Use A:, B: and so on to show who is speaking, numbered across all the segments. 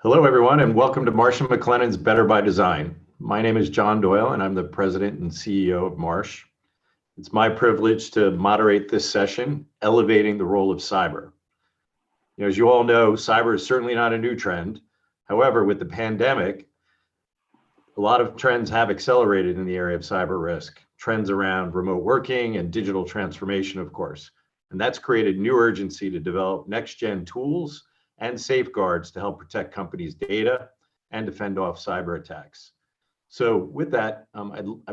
A: Hello, everyone, and welcome to Marsh & McLennan's Better by Design. My name is John Doyle, and I'm the president and CEO of Marsh. It's my privilege to moderate this session, Elevating the Role of Cyber. As you all know, cyber is certainly not a new trend. However, with the pandemic, a lot of trends have accelerated in the area of cyber risk. Trends around remote working and digital transformation, of course. And that's created new urgency to develop next-gen tools and safeguards to help protect companies' data and defend off cyber attacks. So with that,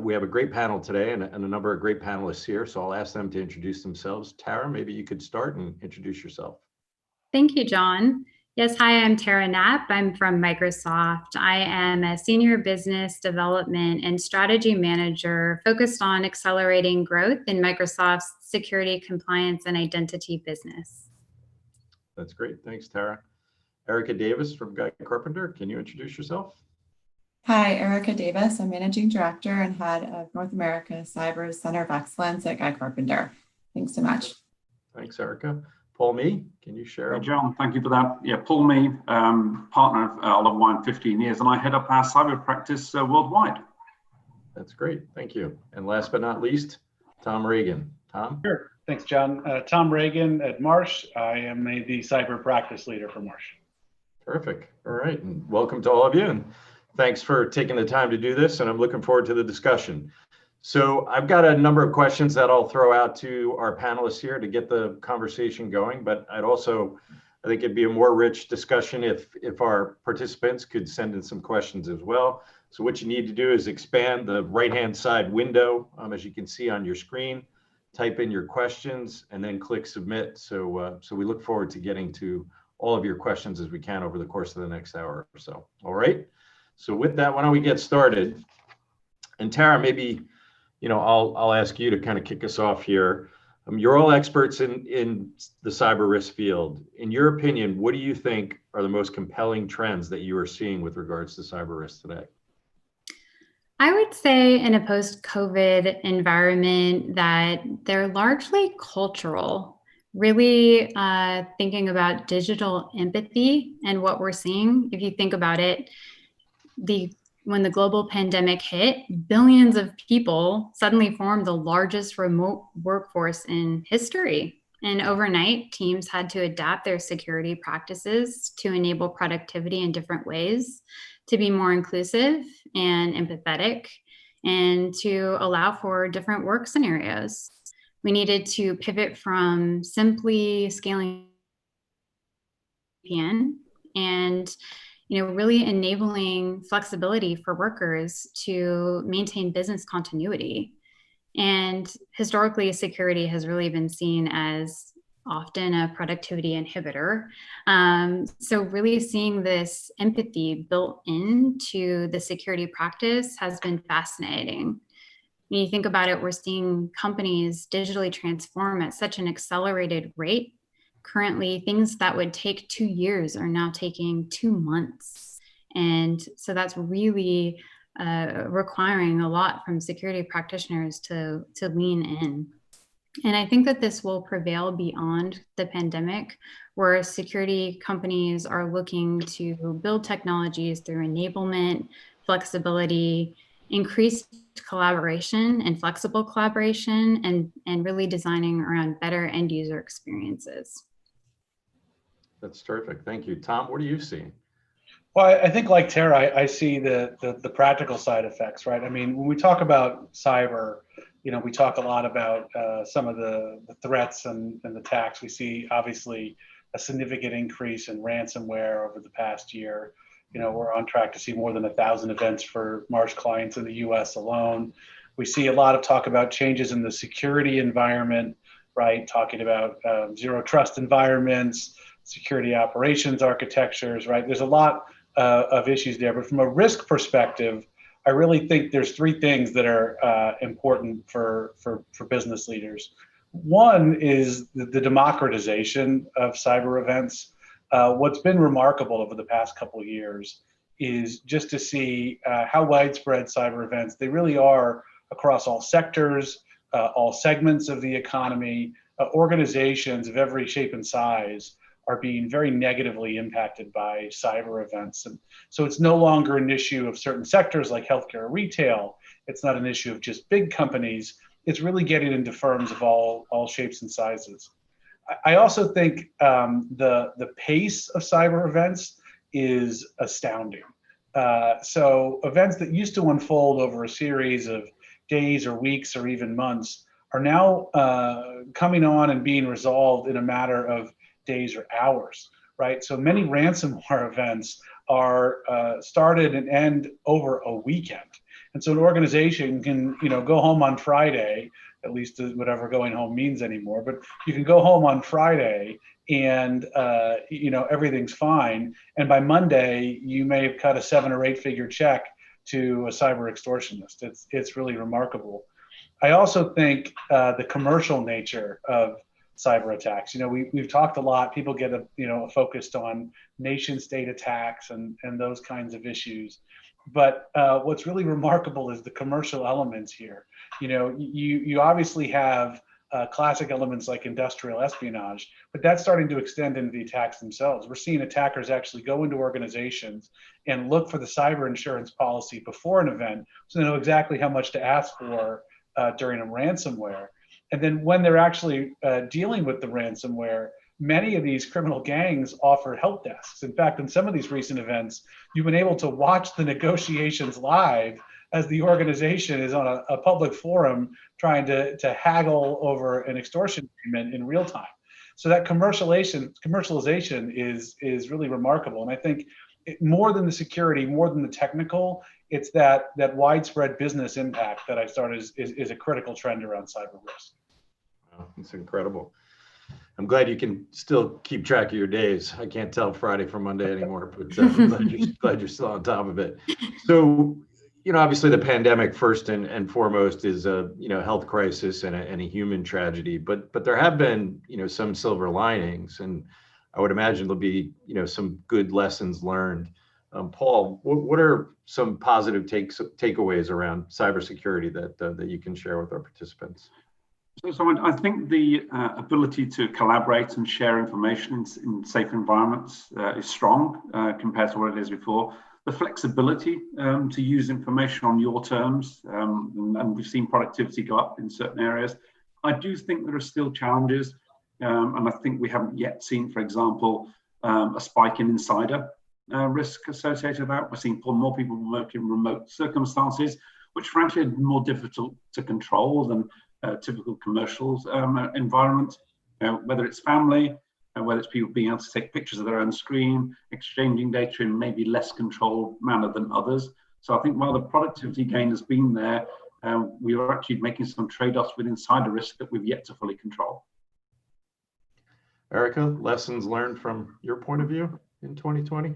A: we have a great panel today and a number of great panelists here. So I'll ask them to introduce themselves. Tara, maybe you could start and introduce yourself.
B: Thank you, John. Yes, hi, I'm Tara Knapp. I'm from Microsoft. I am a senior business development and strategy manager focused on accelerating growth in Microsoft's security, compliance, and identity business.
A: That's great. Thanks, Tara. Erica Davis from Carpenter. Can you introduce yourself?
C: Hi, Erica Davis. I'm Managing Director and Head of North America Cyber Center of Excellence at Carpenter. Thanks so much.
A: Thanks, Erica. Paul Mee, can you share?
D: Hey, John, thank you for that. Yeah, Paul Mee, partner of Oliver Wyman 15 years, and I head up our cyber practice worldwide.
A: That's great. Thank you. And last but not least, Tom Reagan. Tom?
E: Sure. Thanks, John. Tom Reagan at Marsh. I am the cyber practice leader for Marsh.
A: Terrific. All right. And welcome to all of you. And thanks for taking the time to do this. And I'm looking forward to the discussion. So I've got a number of questions that I'll throw out to our panelists here to get the conversation going. But I think it'd be a more rich discussion if our participants could send in some questions as well. So what you need to do is expand the right-hand side window, as you can see on your screen. Type in your questions and then click submit. So we look forward to getting to all of your questions as we can over the course of the next hour or so. All right. So with that, why don't we get started? And Tara, maybe, I'll ask you to kind of kick us off here. You're all experts in the cyber risk field. In your opinion, what do you think are the most compelling trends that you are seeing with regards to cyber risk today?
B: I would say in a post-COVID environment that they're largely cultural, really thinking about digital empathy and what we're seeing. If you think about it, when the global pandemic hit, billions of people suddenly formed the largest remote workforce in history. And overnight, teams had to adapt their security practices to enable productivity in different ways, to be more inclusive and empathetic, and to allow for different work scenarios. We needed to pivot from simply scaling VPN and really enabling flexibility for workers to maintain business continuity. And historically, security has really been seen as often a productivity inhibitor. So really seeing this empathy built into the security practice has been fascinating. When you think about it, we're seeing companies digitally transform at such an accelerated rate. Currently, things that would take 2 years are now taking 2 months. And so that's really requiring a lot from security practitioners to lean in. And I think that this will prevail beyond the pandemic, where security companies are looking to build technologies through enablement, flexibility, increased collaboration and flexible collaboration, and really designing around better end user experiences.
A: That's terrific. Thank you. Tom, what are you seeing?
E: Well, I think like Tara, I see the practical side effects, right? I mean, when we talk about cyber, we talk a lot about some of the threats and the attacks. We see obviously a significant increase in ransomware over the past year. We're on track to see more than 1,000 events for Marsh clients in the US alone. We see a lot of talk about changes in the security environment, right? Talking about zero trust environments, security operations architectures, right? There's a lot of issues there, but from a risk perspective, I really think there's 3 things that are important for business leaders. One is the democratization of cyber events. What's been remarkable over the past couple of years is just to see how widespread cyber events, they really are across all sectors, all segments of the economy. Organizations of every shape and size are being very negatively impacted by cyber events. And so it's no longer an issue of certain sectors like healthcare or retail. It's not an issue of just big companies. It's really getting into firms of all shapes and sizes. I also think the pace of cyber events is astounding. So events that used to unfold over a series of days or weeks or even months are now coming on and being resolved in a matter of days or hours, right? So many ransomware events are started and end over a weekend. And so an organization can, go home on Friday, at least whatever going home means anymore, but you can go home on Friday and, everything's fine. And by Monday, you may have cut a 7 or 8 figure check to a cyber extortionist. It's really remarkable. I also think the commercial nature of cyber attacks. We've talked a lot. People get focused on nation state attacks and those kinds of issues. But what's really remarkable is the commercial elements here. You obviously have classic elements like industrial espionage, but that's starting to extend into the attacks themselves. We're seeing attackers actually go into organizations and look for the cyber insurance policy before an event, so they know exactly how much to ask for during a ransomware. And then when they're actually dealing with the ransomware, many of these criminal gangs offer help desks. In fact, in some of these recent events, you've been able to watch the negotiations live as the organization is on a public forum trying to haggle over an extortion agreement in real time. So that commercialization is really remarkable. And I think more than the security, more than the technical, it's that widespread business impact that I started is a critical trend around cyber risk.
A: Wow, it's incredible. I'm glad you can still keep track of your days. I can't tell Friday from Monday anymore, but I'm glad you're still on top of it. So, obviously the pandemic first and foremost is a, health crisis and a human tragedy, but there have been, some silver linings, and I would imagine there'll be, some good lessons learned. Paul, what are some positive takeaways around cybersecurity that you can share with our participants?
D: So I think the ability to collaborate and share information in safe environments is strong compared to what it is before. The flexibility to use information on your terms, and we've seen productivity go up in certain areas. I do think there are still challenges, and I think we haven't yet seen, for example, a spike in insider risk associated with that. We're seeing more people work in remote circumstances, which frankly are more difficult to control than typical commercial environment, whether it's family, whether it's people being able to take pictures of their own screen, exchanging data in maybe less controlled manner than others. So I think while the productivity gain has been there, we are actually making some trade-offs with insider risk that we've yet to fully control.
A: Erica, lessons learned from your point of view in 2020?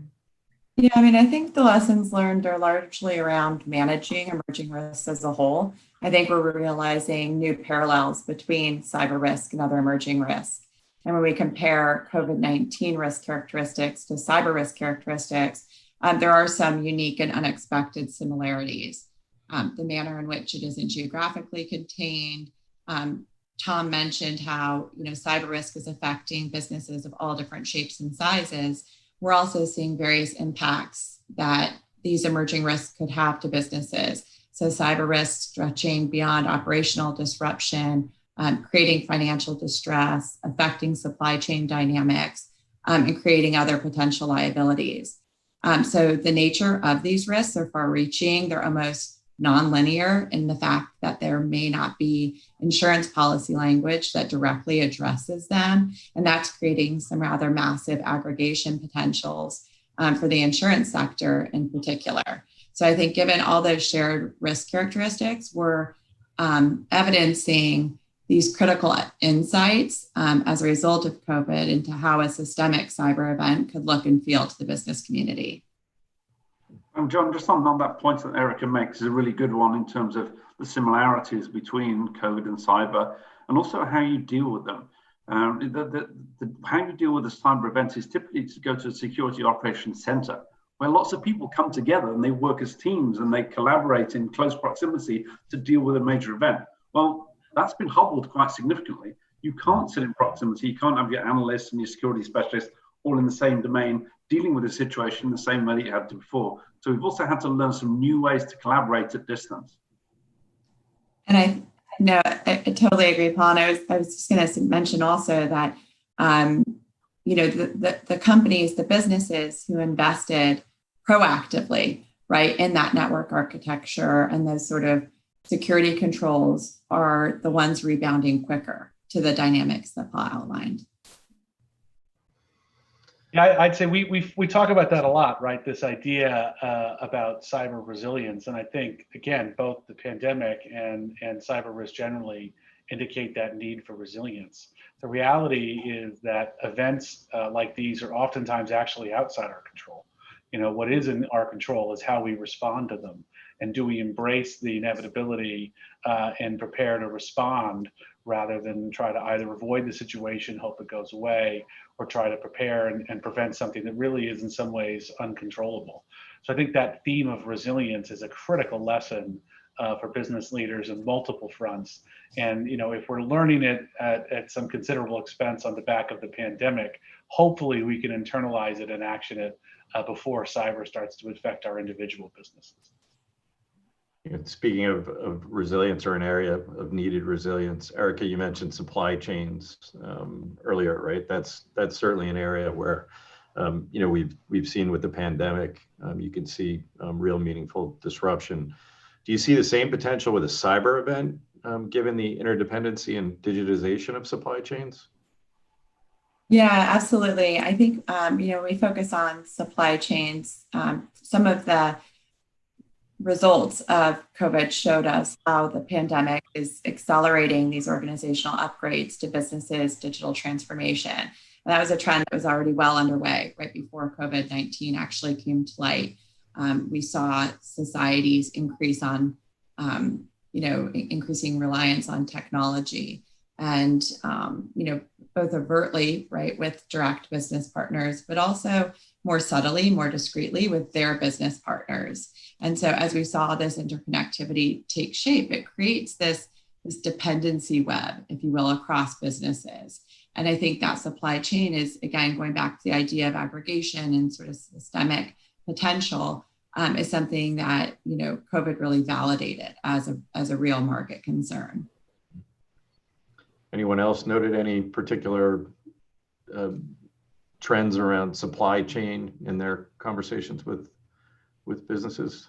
C: Yeah, I think the lessons learned are largely around managing emerging risks as a whole. I think we're realizing new parallels between cyber risk and other emerging risks. And when we compare COVID-19 risk characteristics to cyber risk characteristics, there are some unique and unexpected similarities. The manner in which it isn't geographically contained. Tom mentioned how cyber risk is affecting businesses of all different shapes and sizes. We're also seeing various impacts that these emerging risks could have to businesses. So cyber risk stretching beyond operational disruption, creating financial distress, affecting supply chain dynamics, and creating other potential liabilities. So the nature of these risks are far-reaching. They're almost nonlinear in the fact that there may not be insurance policy language that directly addresses them. And that's creating some rather massive aggregation potentials for the insurance sector in particular. So I think given all those shared risk characteristics, we're evidencing these critical insights as a result of COVID into how a systemic cyber event could look and feel to the business community.
D: John, just on that point that Erica makes is a really good one in terms of the similarities between COVID and cyber, and also how you deal with them. How you deal with a cyber event is typically to go to a security operations center, where lots of people come together and they work as teams and they collaborate in close proximity to deal with a major event. Well, that's been hobbled quite significantly You can't sit in proximity. You can't have your analysts and your security specialists all in the same domain, dealing with the situation the same way that you had to before. So we've also had to learn some new ways to collaborate at distance.
C: And I totally agree, Paul. And I was just going to mention also that, the companies, the businesses who invested proactively, right, in that network architecture and those sort of security controls are the ones rebounding quicker to the dynamics that Paul outlined.
E: Yeah, I'd say we talk about that a lot, right? This idea about cyber resilience, and I think again, both the pandemic and cyber risk generally indicate that need for resilience. The reality is that events like these are oftentimes actually outside our control. What is in our control is how we respond to them, and do we embrace the inevitability and prepare to respond, rather than try to either avoid the situation, hope it goes away, or try to prepare and prevent something that really is in some ways uncontrollable. So I think that theme of resilience is a critical lesson for business leaders in multiple fronts. And if we're learning it at some considerable expense on the back of the pandemic, hopefully we can internalize it and action it before cyber starts to affect our individual businesses.
A: Speaking of resilience, or an area of needed resilience, Erica, you mentioned supply chains earlier, right? That's certainly an area where we've seen with the pandemic, you can see real meaningful disruption. Do you see the same potential with a cyber event, given the interdependency and digitization of supply chains?
C: Yeah, absolutely. I think we focus on supply chains. Some of the results of COVID showed us how the pandemic is accelerating these organizational upgrades to businesses' digital transformation. And that was a trend that was already well underway right before COVID-19 actually came to light. We saw societies increase on, increasing reliance on technology, and, both overtly, right, with direct business partners, but also more subtly, more discreetly with their business partners. And so as we saw this interconnectivity take shape, it creates this dependency web, if you will, across businesses. And I think that supply chain is, again, going back to the idea of aggregation and sort of systemic potential, is something that, COVID really validated as a real market concern.
A: Anyone else noted any particular trends around supply chain in their conversations with businesses?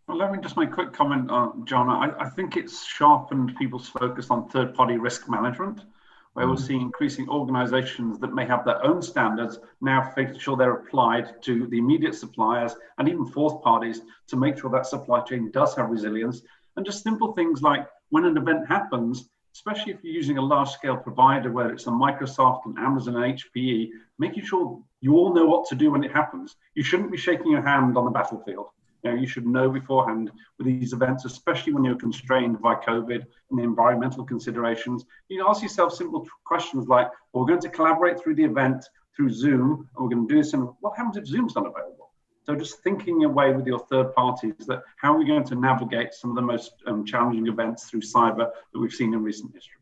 D: Well, let me just make a quick comment on, John. I think it's sharpened people's focus on third-party risk management, where we'll see increasing organizations that may have their own standards now making sure they're applied to the immediate suppliers and even fourth parties to make sure that supply chain does have resilience. And just simple things like, when an event happens, especially if you're using a large-scale provider, whether it's a Microsoft, an Amazon, and HPE, making sure you all know what to do when it happens. You shouldn't be shaking your hand on the battlefield. You should know beforehand with these events, especially when you're constrained by COVID and the environmental considerations. You ask yourself simple questions like, well, we're going to collaborate through the event through Zoom, and we're going to do this, and what happens if Zoom's not available? So just thinking away with your third parties, that how are we going to navigate some of the most challenging events through cyber that we've seen in recent history?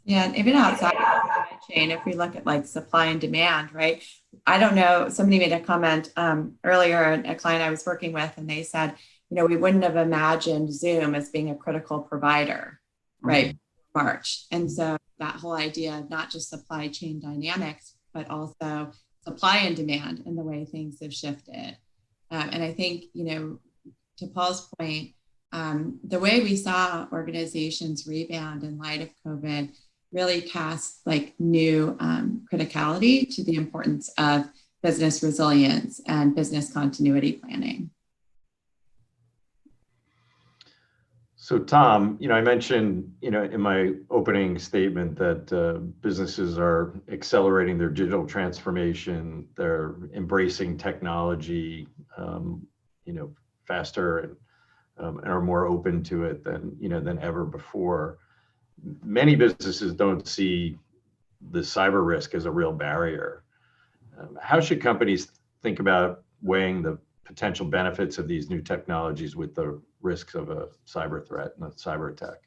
C: Yeah, and even outside of the supply chain, if we look at like supply and demand, right? I don't know, somebody made a comment earlier, a client I was working with, and they said, we wouldn't have imagined Zoom as being a critical provider, right? March. And so that whole idea of not just supply chain dynamics, but also supply and demand and the way things have shifted. And I think, to Paul's point, the way we saw organizations rebound in light of COVID really cast like new criticality to the importance of business resilience and business continuity planning.
A: So Tom, I mentioned, in my opening statement that businesses are accelerating their digital transformation. They're embracing technology, faster and are more open to it than ever before. Many businesses don't see the cyber risk as a real barrier. How should companies think about weighing the potential benefits of these new technologies with the risks of a cyber threat and a cyber attack?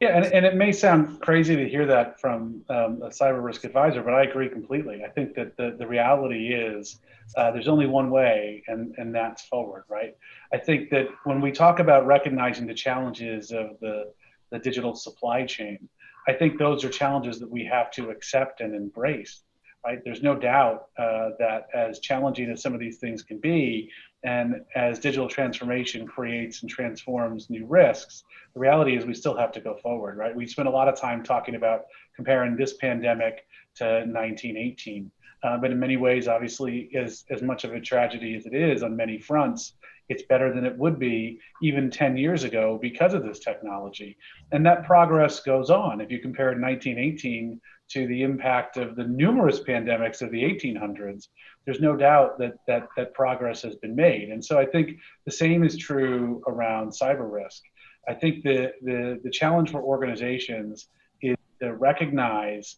E: Yeah, and it may sound crazy to hear that from a cyber risk advisor, but I agree completely. I think that the reality is there's only one way, and that's forward, right? I think that when we talk about recognizing the challenges of the digital supply chain, I think those are challenges that we have to accept and embrace, right? There's no doubt that as challenging as some of these things can be, and as digital transformation creates and transforms new risks, the reality is we still have to go forward, right? We spent a lot of time talking about comparing this pandemic to 1918. But in many ways, obviously, as much of a tragedy as it is on many fronts, it's better than it would be even 10 years ago because of this technology. And that progress goes on. If you compare 1918 to the impact of the numerous pandemics of the 1800s, there's no doubt that progress has been made. And so I think the same is true around cyber risk. I think the challenge for organizations is to recognize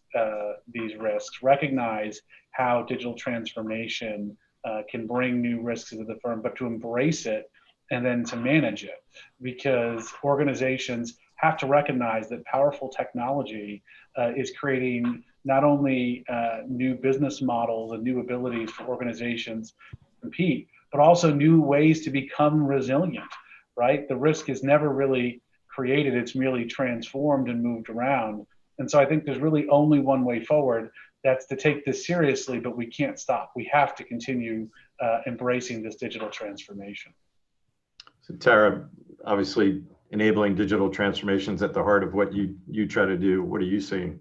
E: these risks, recognize how digital transformation can bring new risks into the firm, but to embrace it and then to manage it. Because organizations have to recognize that powerful technology is creating not only new business models and new abilities for organizations to compete, but also new ways to become resilient, right? The risk is never really created, it's merely transformed and moved around. And so I think there's really only one way forward. That's to take this seriously, but we can't stop. We have to continue embracing this digital transformation.
A: So Tara, obviously enabling digital transformations at the heart of what you try to do. What are you seeing?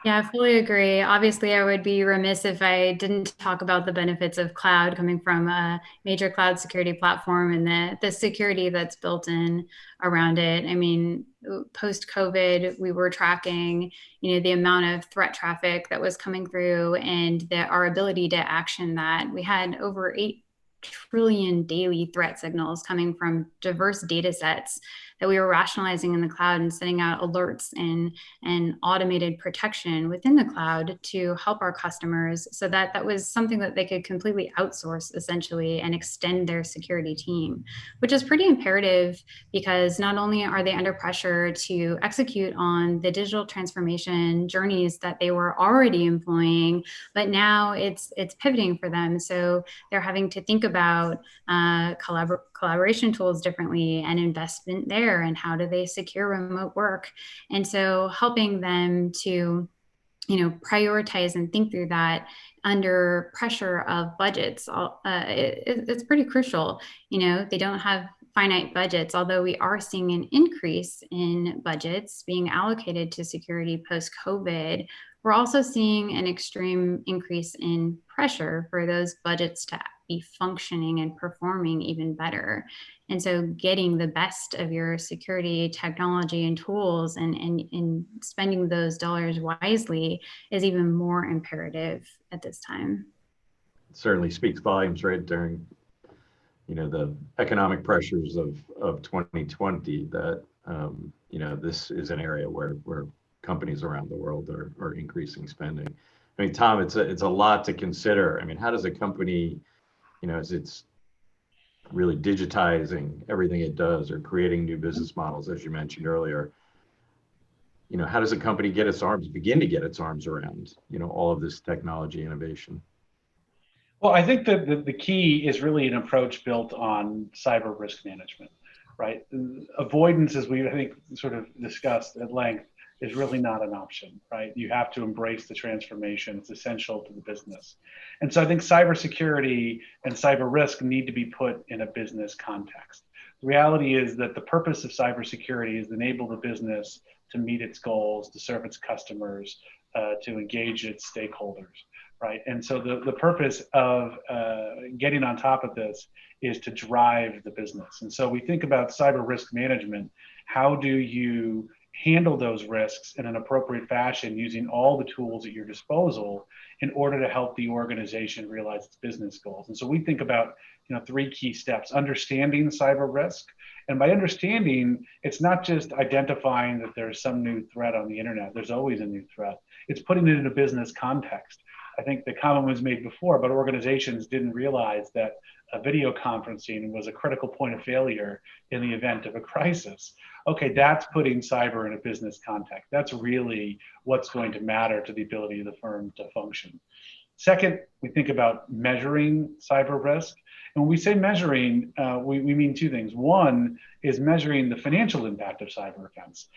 B: Yeah, I fully agree. Obviously, I would be remiss if I didn't talk about the benefits of cloud coming from a major cloud security platform and the security that's built in around it. I mean, post-COVID, we were tracking, the amount of threat traffic that was coming through and our ability to action that. We had over 8 trillion daily threat signals coming from diverse data sets that we were rationalizing in the cloud and sending out alerts and automated protection within the cloud to help our customers, so that was something that they could completely outsource essentially and extend their security team, which is pretty imperative because not only are they under pressure to execute on the digital transformation journeys that they were already employing, but now it's pivoting for them. So they're having to think about collaboration tools differently and investment there, and how do they secure remote work. And so helping them to prioritize and think through that under pressure of budgets, it's pretty crucial. They don't have finite budgets, although we are seeing an increase in budgets being allocated to security post-COVID. We're also seeing an extreme increase in pressure for those budgets to be functioning and performing even better. And so getting the best of your security technology and tools and spending those dollars wisely is even more imperative at this time.
A: It certainly speaks volumes, right, during the economic pressures of 2020 that this is an area where companies around the world are increasing spending. I mean, Tom, it's a lot to consider. I mean, how does a company, as it's really digitizing everything it does or creating new business models, as you mentioned earlier, how does a company begin to get its arms around, all of this technology innovation?
E: Well, I think that the key is really an approach built on cyber risk management, right? Avoidance, as we, I think, sort of discussed at length, is really not an option, right? You have to embrace the transformation. It's essential to the business. And so I think cybersecurity and cyber risk need to be put in a business context. The reality is that the purpose of cybersecurity is to enable the business to meet its goals, to serve its customers, to engage its stakeholders, right? And so the purpose of getting on top of this is to drive the business. And so we think about cyber risk management. How do you handle those risks in an appropriate fashion using all the tools at your disposal in order to help the organization realize its business goals? And so we think about 3 key steps: understanding cyber risk. And by understanding, it's not just identifying that there's some new threat on the internet. There's always a new threat. It's putting it in a business context. I think the comment was made before, but organizations didn't realize that video conferencing was a critical point of failure in the event of a crisis. okay, that's putting cyber in a business context. That's really what's going to matter to the ability of the firm to function. Second, we think about measuring cyber risk. And when we say measuring, we mean two things. One is measuring the financial impact of cyber events.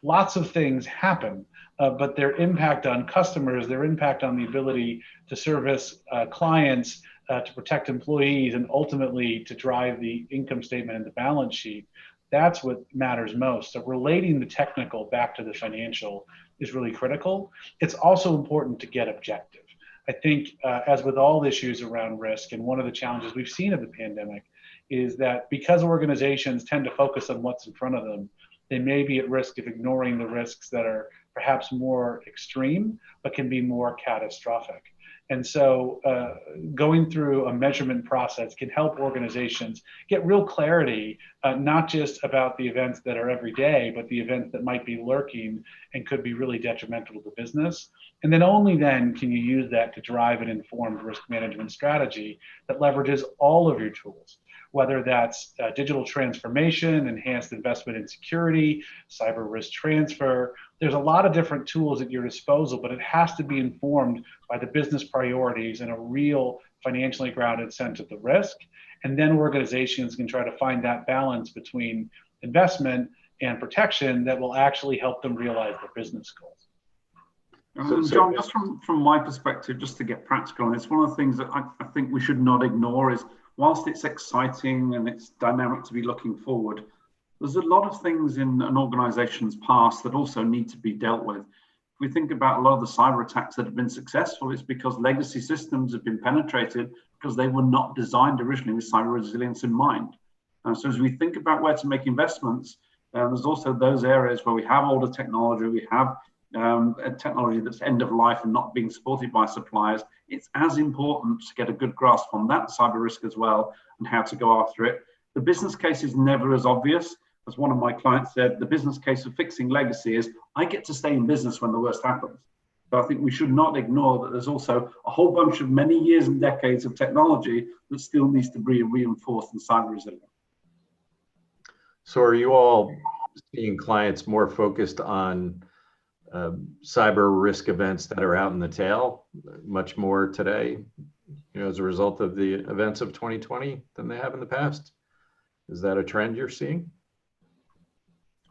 E: Lots of things happen, but their impact on customers, their impact on the ability to service clients, to protect employees, and ultimately to drive the income statement and the balance sheet, that's what matters most. So relating the technical back to the financial is really critical. It's also important to get objective. I think as with all issues around risk, and one of the challenges we've seen of the pandemic is that because organizations tend to focus on what's in front of them, they may be at risk of ignoring the risks that are perhaps more extreme, but can be more catastrophic. And so going through a measurement process can help organizations get real clarity, not just about the events that are every day, but the events that might be lurking and could be really detrimental to the business. And then only then can you use that to drive an informed risk management strategy that leverages all of your tools, whether that's digital transformation, enhanced investment in security, cyber risk transfer. There's a lot of different tools at your disposal, but it has to be informed by the business priorities and a real financially grounded sense of the risk. And then organizations can try to find that balance between investment and protection that will actually help them realize their business goals.
D: John, just from my perspective, just to get practical on this, one of the things that I think we should not ignore is, whilst it's exciting and it's dynamic to be looking forward, there's a lot of things in an organization's past that also need to be dealt with. If we think about a lot of the cyber attacks that have been successful, it's because legacy systems have been penetrated because they were not designed originally with cyber resilience in mind. So as we think about where to make investments, there's also those areas where we have older technology, we have a technology that's end of life and not being supported by suppliers. It's as important to get a good grasp on that cyber risk as well and how to go after it. The business case is never as obvious. As one of my clients said, the business case of fixing legacy is I get to stay in business when the worst happens. So I think we should not ignore that there's also a whole bunch of many years and decades of technology that still needs to be reinforced in cyber resilience.
A: So are you all seeing clients more focused on cyber risk events that are out in the tail much more today, as a result of the events of 2020 than they have in the past? Is that a trend you're seeing?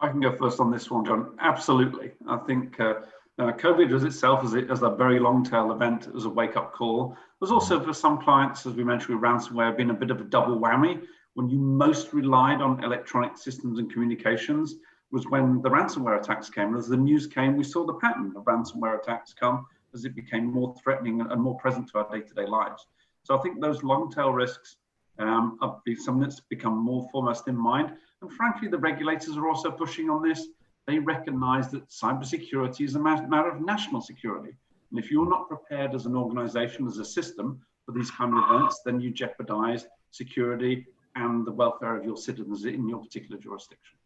D: I can go first on this one, John. Absolutely. I think COVID as itself, as a very long tail event, as a wake up call. There's also for some clients, as we mentioned with ransomware, been a bit of a double whammy. When you most relied on electronic systems and communications was when the ransomware attacks came. As the news came, we saw the pattern of ransomware attacks come as it became more threatening and more present to our day-to-day lives. So I think those long tail risks are something that's become more foremost in mind. And frankly, the regulators are also pushing on this. They recognize that cybersecurity is a matter of national security. And if you're not prepared as an organization, as a system for these kind of events, then you jeopardize security and the welfare of your citizens in your particular jurisdiction.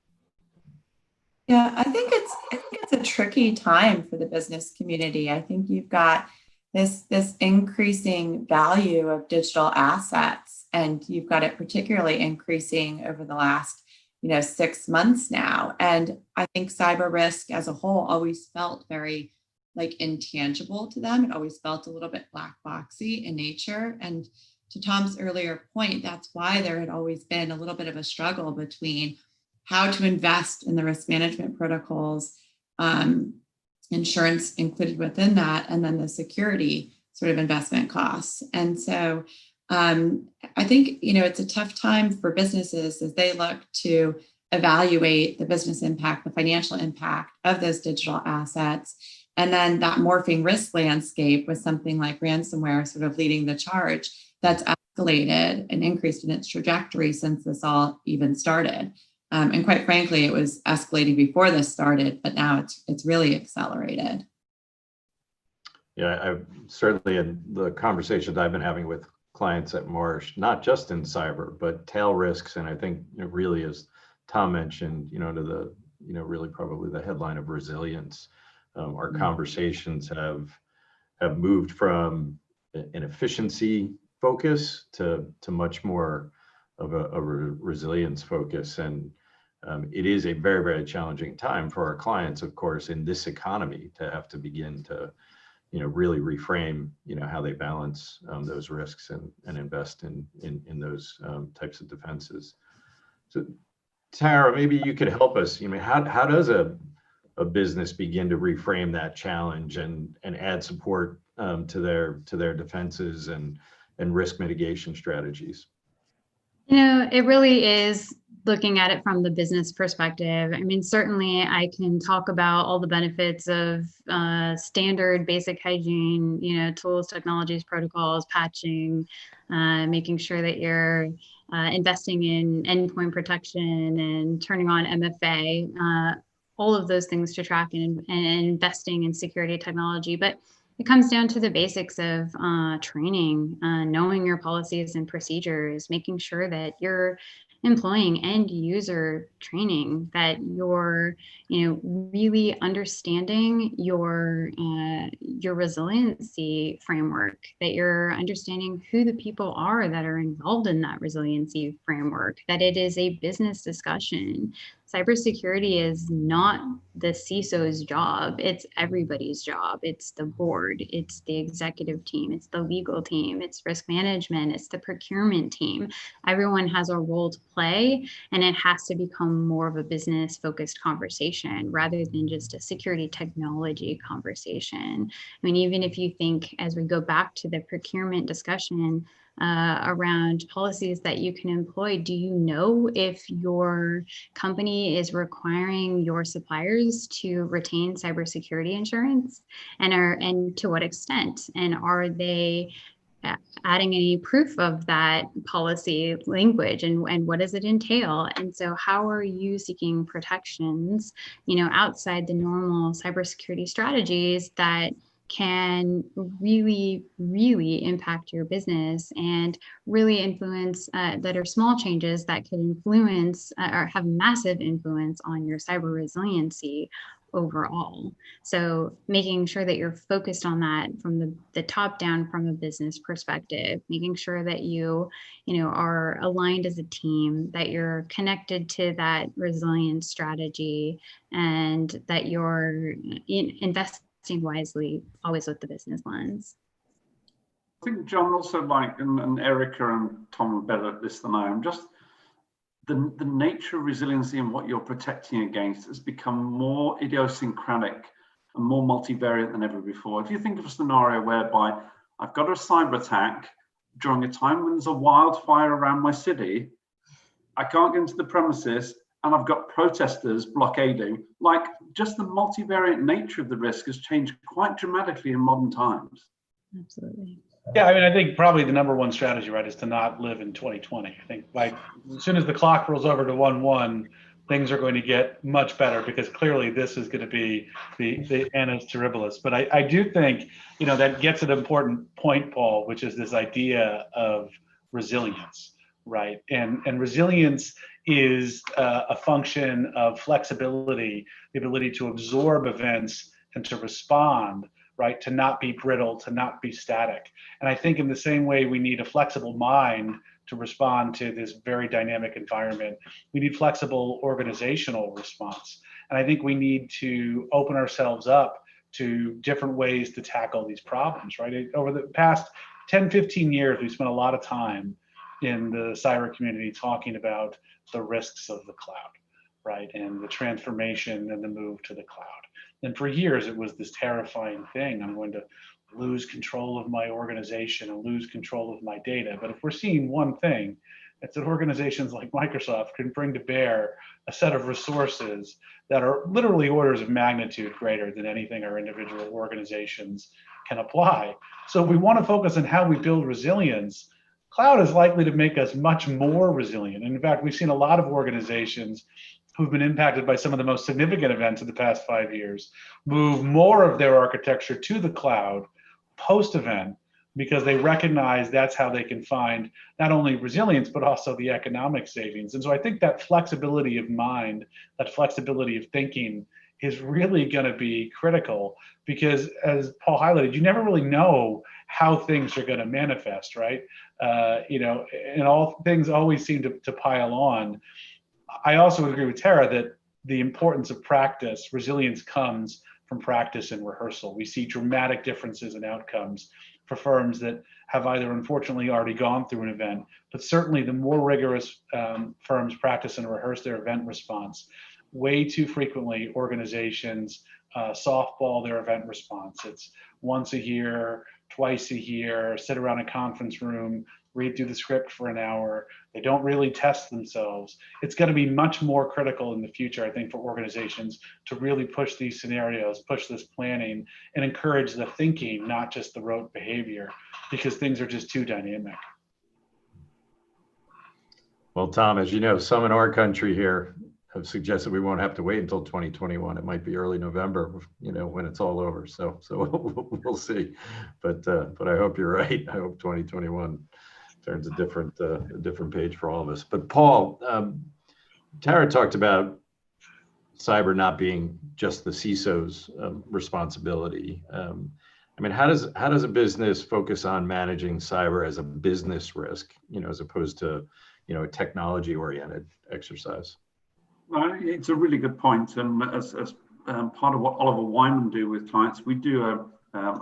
C: Yeah, I think it's a tricky time for the business community. I think you've got this increasing value of digital assets, and you've got it particularly increasing over the last 6 months now. And I think cyber risk as a whole always felt very intangible to them. It always felt a little bit black boxy in nature. And to Tom's earlier point, that's why there had always been a little bit of a struggle between how to invest in the risk management protocols, insurance included within that, and then the security sort of investment costs. And so I think, it's a tough time for businesses as they look to evaluate the business impact, the financial impact of those digital assets. And then that morphing risk landscape with something like ransomware sort of leading the charge that's escalated and increased in its trajectory since this all even started. And quite frankly, it was escalating before this started, but now it's really accelerated.
A: Yeah, I've certainly in the conversations I've been having with clients at Marsh, not just in cyber, but tail risks. And I think it really, as Tom mentioned, to the, really probably the headline of resilience. Our conversations have moved from an efficiency focus to much more of a resilience focus. And it is a very, very challenging time for our clients, of course, in this economy to have to begin to, really reframe, how they balance those risks and invest in those types of defenses. So, Tara, maybe you could help us. How does a business begin to reframe that challenge and add support to their defenses and risk mitigation strategies?
B: It really is looking at it from the business perspective. I mean, certainly I can talk about all the benefits of standard basic hygiene, tools, technologies, protocols, patching, making sure that you're investing in endpoint protection and turning on MFA, all of those things to track and investing in security technology. But it comes down to the basics of training, knowing your policies and procedures, making sure that you're employing end user training, that you're, really understanding your resiliency framework, that you're understanding who the people are that are involved in that resiliency framework, that it is a business discussion. Cybersecurity is not the CISO's job. It's everybody's job. It's the board. It's the executive team. It's the legal team. It's risk management. It's the procurement team. Everyone has a role to play, and it has to become more of a business-focused conversation rather than just a security technology conversation. I mean, even if you think, as we go back to the procurement discussion, around policies that you can employ, do you know if your company is requiring your suppliers to retain cybersecurity insurance, and to what extent, and are they adding any proof of that policy language, and what does it entail? And so how are you seeking protections, outside the normal cybersecurity strategies that can really, really impact your business and really influence, that are small changes that could influence or have massive influence on your cyber resiliency overall. So making sure that you're focused on that from the top down, from a business perspective, making sure that you are aligned as a team, that you're connected to that resilience strategy, and that you're investing wisely, always with the business lens.
D: I think John also and Erica and Tom are better at this than I am. Just the nature of resiliency and what you're protecting against has become more idiosyncratic and more multivariate than ever before. If you think of a scenario whereby I've got a cyber attack during a time when there's a wildfire around my city, I can't get into the premises, and I've got protesters blockading, just the multivariate nature of the risk has changed quite dramatically in modern times.
B: Absolutely.
E: Yeah, I mean, I think probably the number one strategy, right, is to not live in 2020. I think as soon as the clock rolls over to 1/1, things are going to get much better, because clearly this is going to be the annus terribilis. But I do think, that gets an important point, Paul, which is this idea of resilience. Right. And resilience is a function of flexibility, the ability to absorb events and to respond, right, to not be brittle, to not be static. And I think in the same way we need a flexible mind to respond to this very dynamic environment, we need flexible organizational response. And I think we need to open ourselves up to different ways to tackle these problems, right? Over the past 10, 15 years, we spent a lot of time in the cyber community talking about the risks of the cloud, right? And the transformation and the move to the cloud. And for years, it was this terrifying thing. I'm going to lose control of my organization and lose control of my data. But if we're seeing one thing, it's that organizations like Microsoft can bring to bear a set of resources that are literally orders of magnitude greater than anything our individual organizations can apply. So if we want to focus on how we build resilience, cloud is likely to make us much more resilient. And in fact, we've seen a lot of organizations who've been impacted by some of the most significant events of the past 5 years move more of their architecture to the cloud post-event, because they recognize that's how they can find not only resilience, but also the economic savings. And so I think that flexibility of mind, that flexibility of thinking is really going to be critical, because as Paul highlighted, you never really know how things are going to manifest, right? And all things always seem to pile on. I also would agree with Tara that the importance of practice, resilience comes from practice and rehearsal. We see dramatic differences in outcomes for firms that have either unfortunately already gone through an event, but certainly the more rigorous firms practice and rehearse their event response. Way too frequently, organizations softball their event response. It's once a year, twice a year, sit around a conference room, read through the script for an hour. They don't really test themselves. It's going to be much more critical in the future, I think, for organizations to really push these scenarios, push this planning, and encourage the thinking, not just the rote behavior, because things are just too dynamic.
A: Well, Tom, as you know, some in our country here have suggested we won't have to wait until 2021. It might be early November, when it's all over. So we'll see. But I hope you're right. I hope 2021 turns a different page for all of us. But Paul, Tara talked about cyber not being just the CISO's responsibility. How does a business focus on managing cyber as a business risk, as opposed to, a technology-oriented exercise?
D: Well, it's a really good point. And as part of what Oliver Wyman do with clients, we do a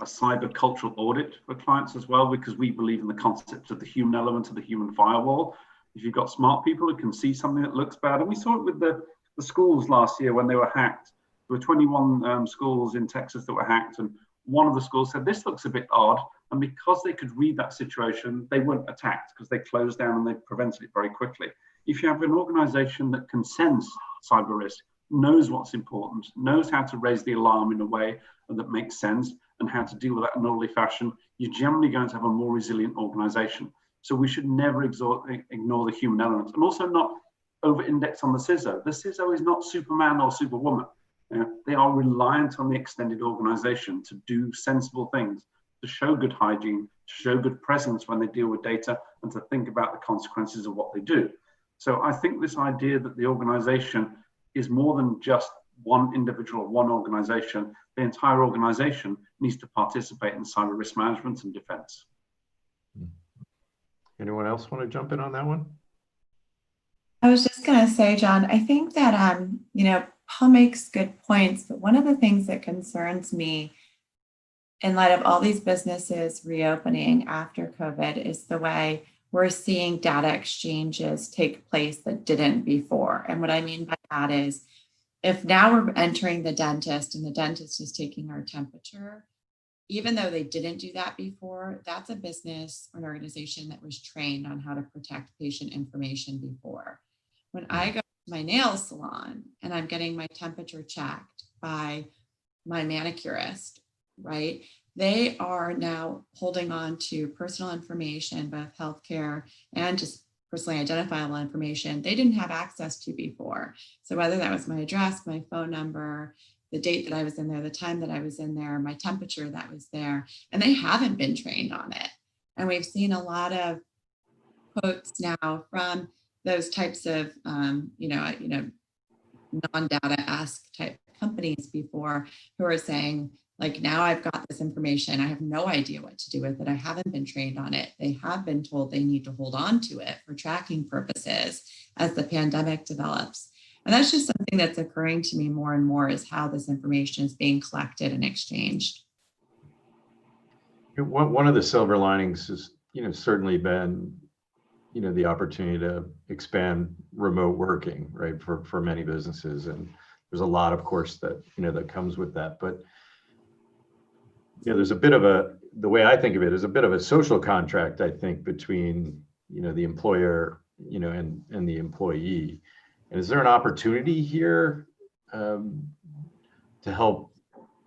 D: cyber cultural audit for clients as well, because we believe in the concept of the human element of the human firewall. If you've got smart people who can see something that looks bad, and we saw it with the schools last year when they were hacked. There were 21 schools in Texas that were hacked, and one of the schools said, this looks a bit odd. And because they could read that situation, they weren't attacked because they closed down and they prevented it very quickly. If you have an organization that can sense cyber risk, knows what's important, knows how to raise the alarm in a way that makes sense, and how to deal with that in an orderly fashion, you're generally going to have a more resilient organization. So we should never ignore the human element, and also not over-index on the CISO. The CISO is not Superman or Superwoman. They are reliant on the extended organization to do sensible things, to show good hygiene, to show good presence when they deal with data, and to think about the consequences of what they do. So I think this idea that the organization is more than just one individual, one organization, the entire organization needs to participate in cyber risk management and defense.
A: Anyone else want to jump in on that one?
C: I was just going to say, John, I think that, Paul makes good points, but one of the things that concerns me in light of all these businesses reopening after COVID is the way we're seeing data exchanges take place that didn't before. And what I mean by that is, if now we're entering the dentist and the dentist is taking our temperature, even though they didn't do that before, that's a business or an organization that was trained on how to protect patient information before. When I go to my nail salon and I'm getting my temperature checked by my manicurist, right? They are now holding on to personal information, both healthcare and just personally identifiable information they didn't have access to before. So whether that was my address, my phone number, the date that I was in there, the time that I was in there, my temperature that was there, and they haven't been trained on it. And we've seen a lot of quotes now from those types of, non-data-esque type companies before, who are saying, like, now I've got this information, I have no idea what to do with it. I haven't been trained on it. They have been told they need to hold on to it for tracking purposes as the pandemic develops. And that's just something that's occurring to me more and more, is how this information is being collected and exchanged.
A: One of the silver linings has, certainly been, the opportunity to expand remote working, right, for many businesses. And there's a lot, of course, that, that comes with that. But there's a bit of the way I think of it is a bit of a social contract, I think, between, the employer, and the employee. And is there an opportunity here to help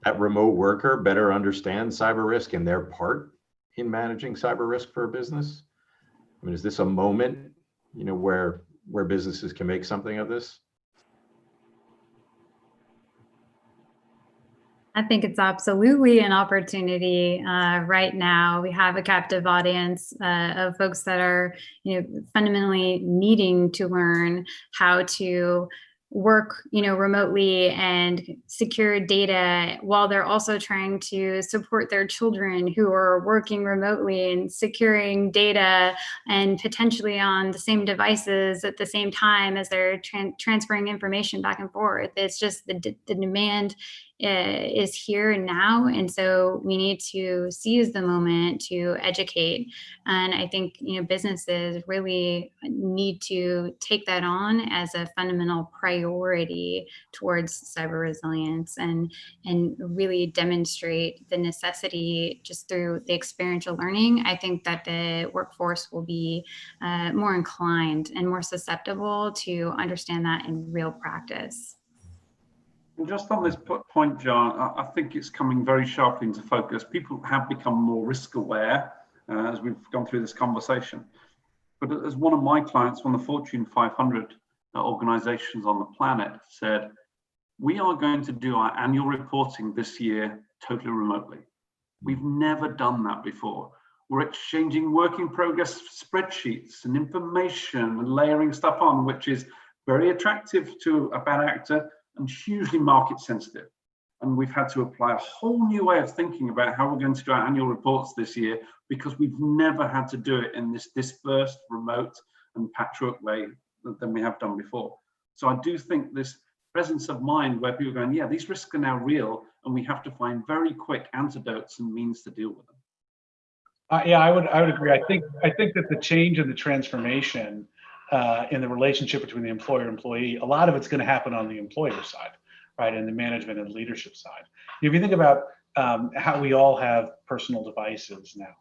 A: that remote worker better understand cyber risk and their part in managing cyber risk for a business? I mean, is this a moment, where businesses can make something of this?
B: I think it's absolutely an opportunity right now. We have a captive audience of folks that are, fundamentally needing to learn how to work, remotely and secure data while they're also trying to support their children who are working remotely and securing data and potentially on the same devices at the same time as they're transferring information back and forth. It's just the demand is here and now. And so we need to seize the moment to educate. And I think, businesses really need to take that on as a fundamental priority towards cyber resilience and really demonstrate the necessity just through the experiential learning. I think that the workforce will be more inclined and more susceptible to understand that in real practice.
D: And just on this point, John, I think it's coming very sharply into focus. People have become more risk aware as we've gone through this conversation. But as one of my clients, one of the Fortune 500 organizations on the planet said, we are going to do our annual reporting this year totally remotely. We've never done that before. We're exchanging work in progress spreadsheets and information and layering stuff on, which is very attractive to a bad actor and hugely market sensitive. And we've had to apply a whole new way of thinking about how we're going to do our annual reports this year, because we've never had to do it in this dispersed, remote and patchwork way than we have done before. So I do think this presence of mind where people are going, yeah, these risks are now real and we have to find very quick antidotes and means to deal with them.
E: Yeah, I would agree. I think that the change and the transformation in the relationship between the employer and employee, a lot of it's going to happen on the employer side, right, and the management and leadership side. If you think about how we all have personal devices now,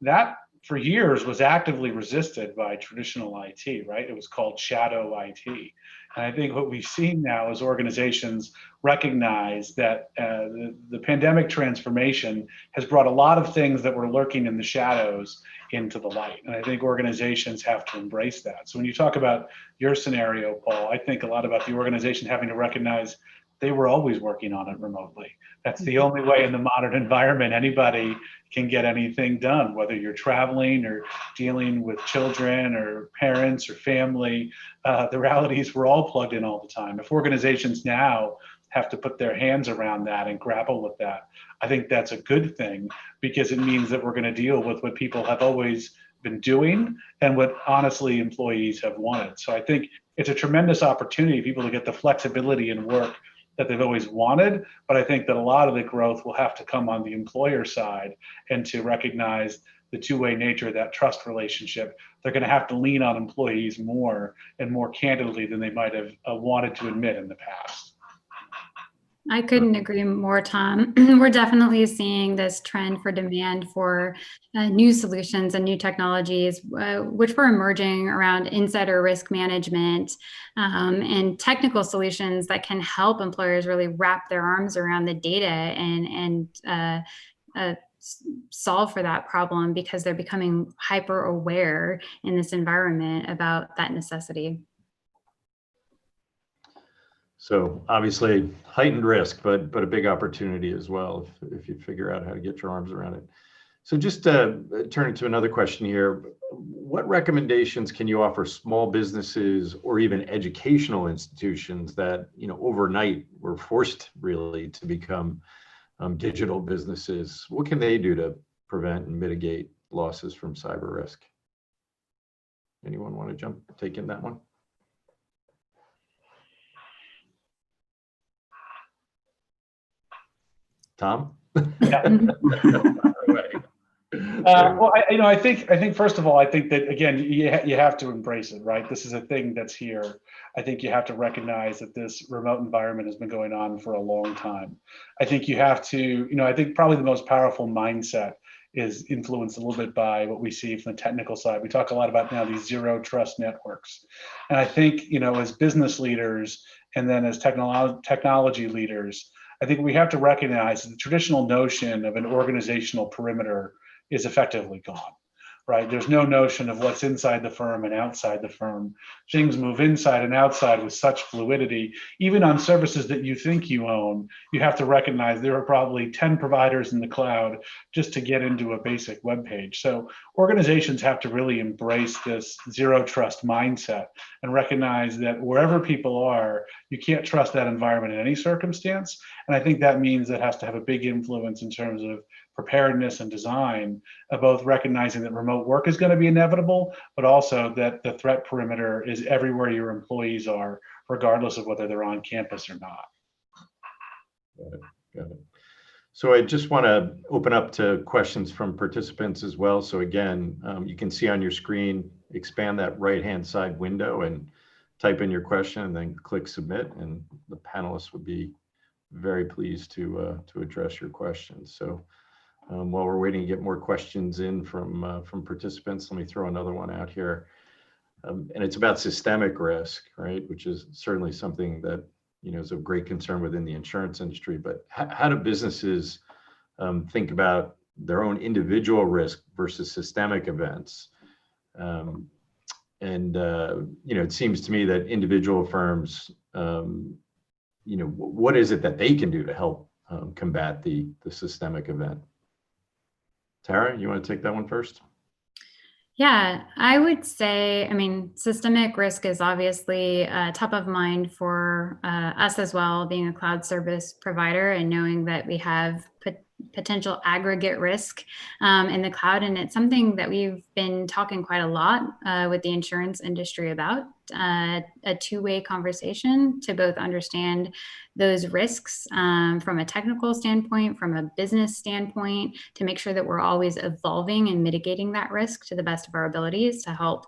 E: that for years was actively resisted by traditional IT, right? It was called shadow IT. And I think what we've seen now is organizations recognize that the pandemic transformation has brought a lot of things that were lurking in the shadows into the light. And I think organizations have to embrace that. So when you talk about your scenario, Paul, I think a lot about the organization having to recognize they were always working on it remotely. That's the only way in the modern environment anybody can get anything done, whether you're traveling or dealing with children or parents or family. The reality is we're all plugged in all the time. If organizations now have to put their hands around that and grapple with that, I think that's a good thing, because it means that we're going to deal with what people have always been doing and what honestly employees have wanted. So I think it's a tremendous opportunity for people to get the flexibility in work that they've always wanted. But I think that a lot of the growth will have to come on the employer side, and to recognize the two-way nature of that trust relationship. They're going to have to lean on employees more and more candidly than they might have wanted to admit in the past.
B: I couldn't agree more, Tom. We're definitely seeing this trend for demand for new solutions and new technologies, which were emerging around insider risk management and technical solutions that can help employers really wrap their arms around the data and solve for that problem, because they're becoming hyper aware in this environment about that necessity. So
A: obviously heightened risk, but a big opportunity as well if you figure out how to get your arms around it. So just turning to another question here, what recommendations can you offer small businesses or even educational institutions that overnight were forced really to become digital businesses? What can they do to prevent and mitigate losses from cyber risk? Anyone want to take in that one? Tom?
E: Well, I think first of all, I think that again, you have to embrace it, right? This is a thing that's here. I think you have to recognize that this remote environment has been going on for a long time. I think you have to, I think probably the most powerful mindset is influenced a little bit by what we see from the technical side. We talk a lot about now these zero trust networks. And I think, as business leaders and then as technology leaders, I think we have to recognize that the traditional notion of an organizational perimeter is effectively gone, right? There's no notion of what's inside the firm and outside the firm. Things move inside and outside with such fluidity. Even on services that you think you own, you have to recognize there are probably 10 providers in the cloud just to get into a basic web page. So organizations have to really embrace this zero trust mindset and recognize that wherever people are, you can't trust that environment in any circumstance. And I think that means that has to have a big influence in terms of preparedness and design of both recognizing that remote work is going to be inevitable, but also that the threat perimeter is everywhere your employees are, regardless of whether they're on campus or not.
A: Got it. Got it. So I just want to open up to questions from participants as well. So again, you can see on your screen, expand that right-hand side window and type in your question and then click submit, and the panelists would be very pleased to address your questions. So while we're waiting to get more questions in from participants, let me throw another one out here. And it's about systemic risk, right? Which is certainly something that, you know, is of great concern within the insurance industry. But how do businesses think about their own individual risk versus systemic events? You know, it seems to me that individual firms, you know, what is it that they can do to help combat the systemic event? Tara, you want to take that one first?
B: Yeah, I would say, I mean, systemic risk is obviously top of mind for us as well, being a cloud service provider and knowing that we have potential aggregate risk in the cloud. And it's something that we've been talking quite a lot with the insurance industry about, a two-way conversation to both understand those risks from a technical standpoint, from a business standpoint, to make sure that we're always evolving and mitigating that risk to the best of our abilities to help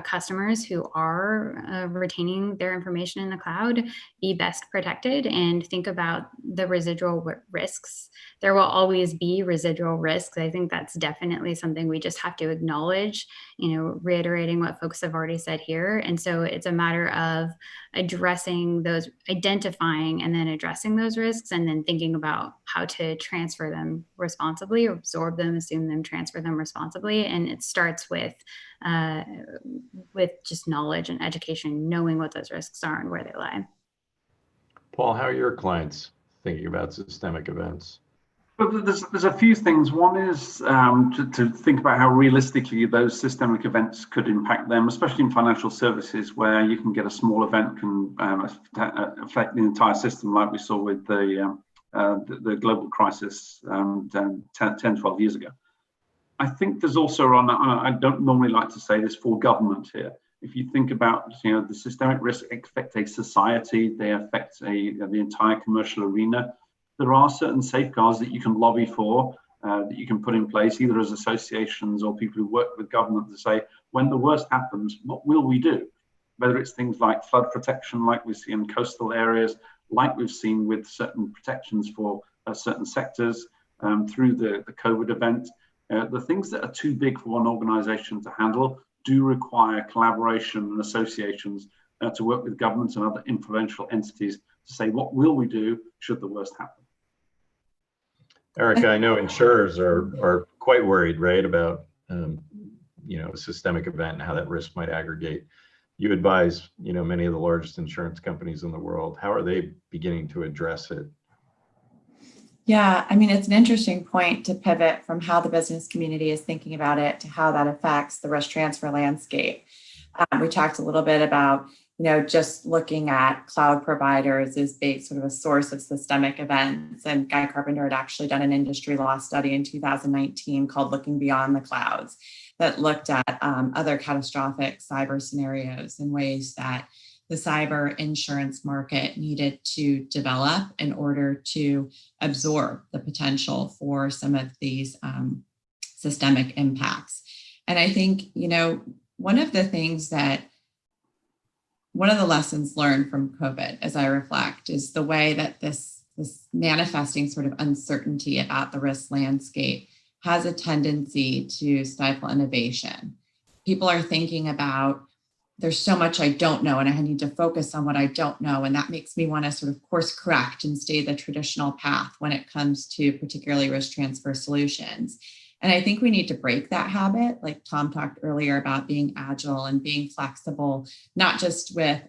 B: customers who are retaining their information in the cloud be best protected, and think about the residual risks. There will always be residual risks. I think that's definitely something we just have to acknowledge, you know, reiterating what folks have already said here. And so it's a matter of addressing those, identifying and then addressing those risks, and then thinking about how to transfer them responsibly, or absorb them, assume them, transfer them responsibly. And it starts with just knowledge and education, knowing what those risks are and where they lie.
A: Paul, how are your clients thinking about systemic events?
D: But there's a few things. One is to think about how realistically those systemic events could impact them, especially in financial services, where you can get a small event can affect the entire system, like we saw with the global crisis 10, 12 years ago. I think there's also, I don't normally like to say this, for government here. If you think about, you know, the systemic risks affect a society, they affect the entire commercial arena. There are certain safeguards that you can lobby for, that you can put in place, either as associations or people who work with government, to say, when the worst happens, what will we do? Whether it's things like flood protection, like we see in coastal areas, like we've seen with certain protections for certain sectors through the COVID event. The things that are too big for one organization to handle do require collaboration and associations to work with governments and other influential entities to say, what will we do should the worst happen?
A: Erica, I know insurers are quite worried, right, about you know, a systemic event and how that risk might aggregate. You advise, you know, many of the largest insurance companies in the world. How are they beginning to address it?
C: Yeah, I mean, it's an interesting point to pivot from how the business community is thinking about it to how that affects the risk transfer landscape. We talked a little bit about, you know, just looking at cloud providers as being sort of a source of systemic events. And Guy Carpenter had actually done an industry law study in 2019 called Looking Beyond the Clouds, that looked at other catastrophic cyber scenarios and ways that the cyber insurance market needed to develop in order to absorb the potential for some of these systemic impacts. And I think, you know, one of the lessons learned from COVID, as I reflect, is the way that this manifesting sort of uncertainty about the risk landscape has a tendency to stifle innovation. People are thinking about, there's so much I don't know, and I need to focus on what I don't know. And that makes me want to sort of course correct and stay the traditional path when it comes to particularly risk transfer solutions. And I think we need to break that habit. Like Tom talked earlier about being agile and being flexible, not just with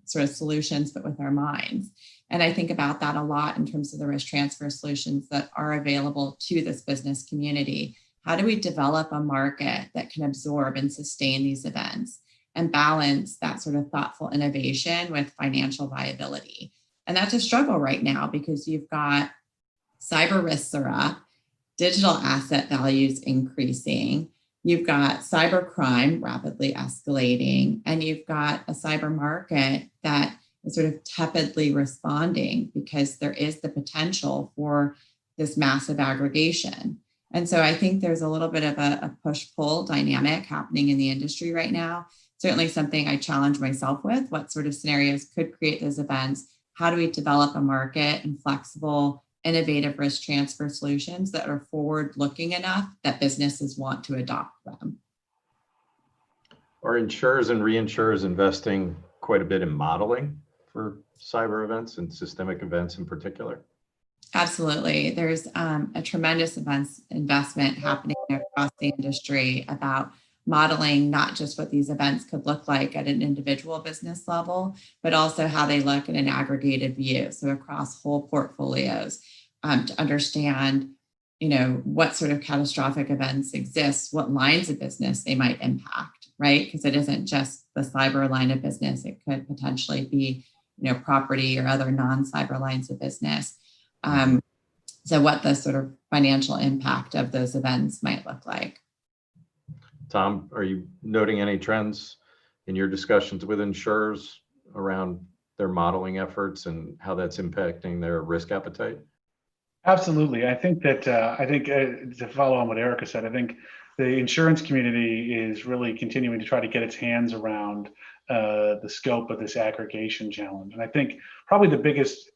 C: sort of solutions, but with our minds. And I think about that a lot in terms of the risk transfer solutions that are available to this business community. How do we develop a market that can absorb and sustain these events and balance that sort of thoughtful innovation with financial viability? And that's a struggle right now because you've got cyber risks are up, digital asset values increasing, you've got cyber crime rapidly escalating, and you've got a cyber market that is sort of tepidly responding because there is the potential for this massive aggregation. And so I think there's a little bit of a push-pull dynamic happening in the industry right now. Certainly something I challenge myself with. What sort of scenarios could create those events? How do we develop a market and flexible, innovative risk transfer solutions that are forward-looking enough that businesses want to adopt them?
A: Are insurers and reinsurers investing quite a bit in modeling for cyber events and systemic events in particular?
C: Absolutely. There's a tremendous investment happening across the industry about modeling not just what these events could look like at an individual business level, but also how they look in an aggregated view. So across whole portfolios, to understand, what sort of catastrophic events exist, what lines of business they might impact, right? Because it isn't just the cyber line of business. It could potentially be, property or other non-cyber lines of business. So what the sort of financial impact of those events might look like.
A: Tom, are you noting any trends in your discussions with insurers around their modeling efforts and how that's impacting their risk appetite?
E: Absolutely. I think that, to follow on what Erica said, I think the insurance community is really continuing to try to get its hands around the scope of this aggregation challenge. And I think probably the biggest,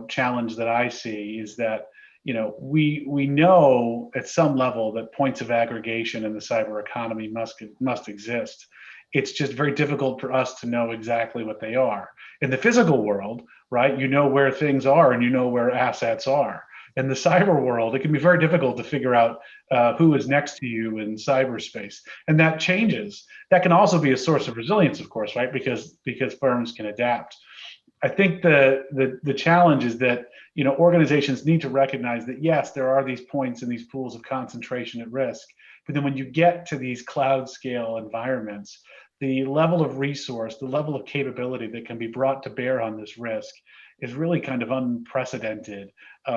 E: challenge that I see is that, we know at some level that points of aggregation in the cyber economy must exist. It's just very difficult for us to know exactly what they are. In the physical world, right, you know where things are and you know where assets are. In the cyber world, it can be very difficult to figure out who is next to you in cyberspace, and that changes. That can also be a source of resilience, of course, right? Because firms can adapt. I think the challenge is that organizations need to recognize that yes, there are these points and these pools of concentration at risk, but then when you get to these cloud scale environments, the level of resource, the level of capability that can be brought to bear on this risk is really kind of unprecedented